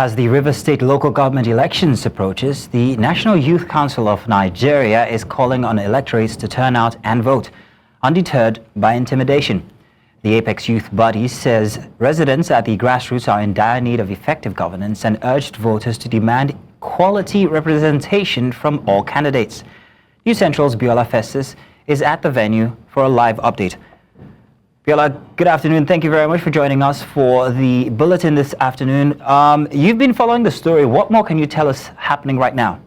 As the Rivers State local government elections approaches, the National Youth Council of Nigeria is calling on electorates to turn out and vote, undeterred by intimidation. The Apex Youth Body says residents at the grassroots are in dire need of effective governance and urged voters to demand quality representation from all candidates. News Central's Biola Festus is at the venue for a live update. Biola, good afternoon. Thank you very much for joining us for the bulletin this afternoon. You've been following the story. What more can you tell us happening right now?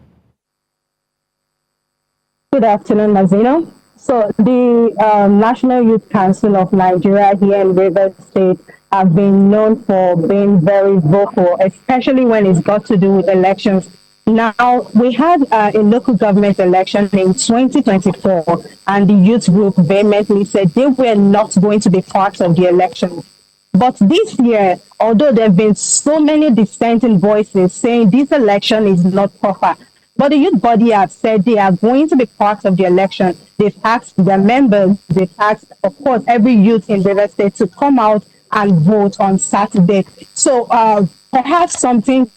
Good afternoon, Mazino. So the National Youth Council of Nigeria here in Rivers State have been known for being very vocal, especially when it's got to do with elections. Now, we had a local government election in 2024, and the youth group vehemently said they were not going to be part of the election. But this year, although there have been so many dissenting voices saying this election is not proper, but the youth body have said they are going to be part of the election. They've asked their members, they've asked, of course, every youth in Rivers State to come out and vote on Saturday. So perhaps something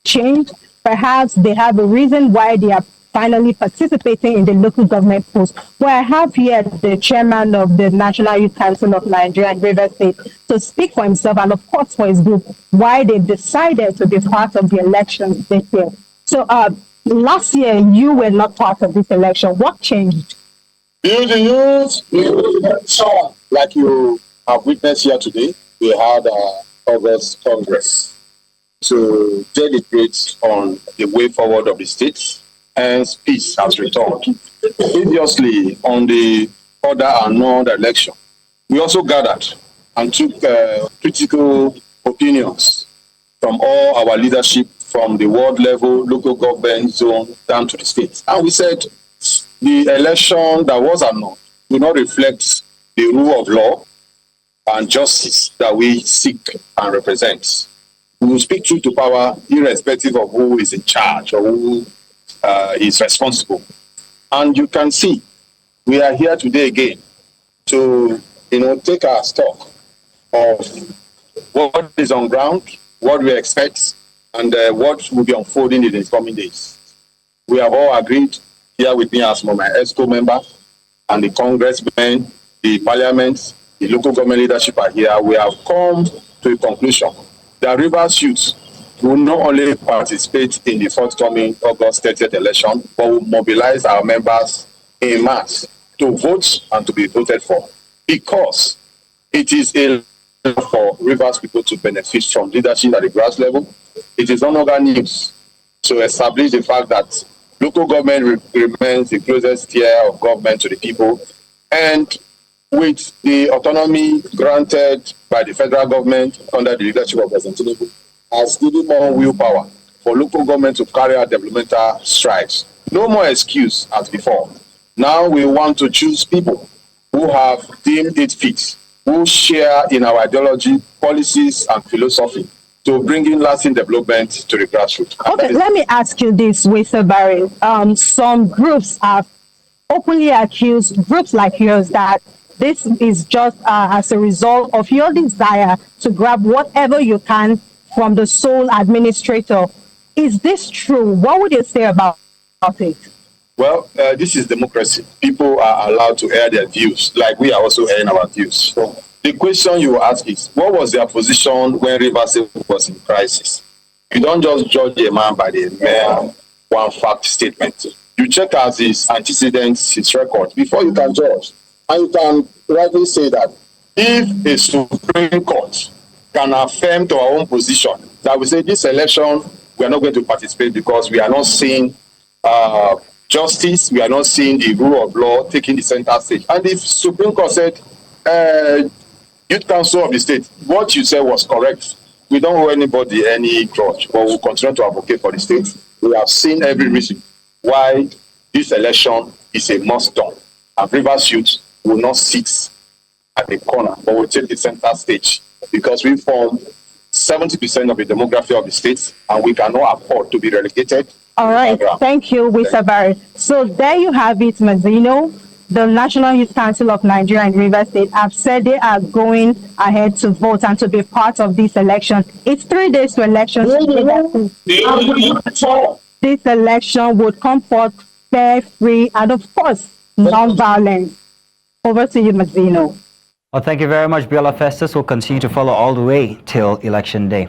changed. Perhaps they have a reason why they are finally participating in the local government post. Where I have here the chairman of the National Youth Council of Nigeria and Rivers State to speak for himself and, of course, for his group, why they decided to be part of the elections this year. So last year, you were not part of this election. What changed? Youth, like you have witnessed here today, we had August Congress to deliberate on the way forward of the state, and peace has returned. Previously, on the other and non election, we also gathered and took critical opinions from all our leadership from the world level, local government zone, down to the state. And we said the election that was annulled will not reflect the rule of law and justice that we seek and represent. We will speak truth to power, irrespective of who is in charge or who is responsible. And you can see, we are here today again to, take our stock of what is on ground, what we expect, and what will be unfolding in the coming days. We have all agreed here with me as my ESCO member, and the congressmen, the parliament, the local government leadership are here. We have come to a conclusion. The Rivers youth will not only participate in the forthcoming August 30th election, but will mobilize our members in mass to vote and to be voted for, because it is a for Rivers people to benefit from leadership at the grass level. It is on news to establish the fact that local government remains the closest tier of government to the people, and with the autonomy granted by the federal government under the leadership of President Tinubu, has given more willpower for local government to carry out developmental strides. No more excuse as before. Now we want to choose people who have deemed it fit, who share in our ideology, policies, and philosophy to bring in lasting development to the grassroots. Okay, let me ask you this, Mr. Barry. Some groups have openly accused groups like yours that this is just as a result of your desire to grab whatever you can from the sole administrator. Is this true? What would you say about it? Well, this is democracy. People are allowed to air their views, like we are also airing our views. So the question you ask is, what was their position when Rivers was in crisis? You don't just judge a man by the mere one fact statement. You check out his antecedents, his record, before you can judge. And you can rightly say that if a Supreme Court can affirm to our own position that we say this election, we are not going to participate because we are not seeing justice, we are not seeing the rule of law taking the center stage. And if Supreme Court said, Youth Council of the State, what you said was correct. We don't owe anybody any grudge, but we'll continue to advocate for the state. We have seen every reason why this election is a must done. And Rivers youth will not sit at the corner, but will take the center stage, because we form 70% of the demography of the state, and we cannot afford to be relegated. All right, thank you, Mr. Barry. So there you have it, Mazino. the National Youth Council of Nigeria and Rivers State have said they are going ahead to vote and to be part of this election. It's 3 days to election. This election would come forth fair, free, and of course, non-violent. Over to you, Mazzino. Well, thank you very much, Biola Festus. We'll continue to follow all the way till Election Day.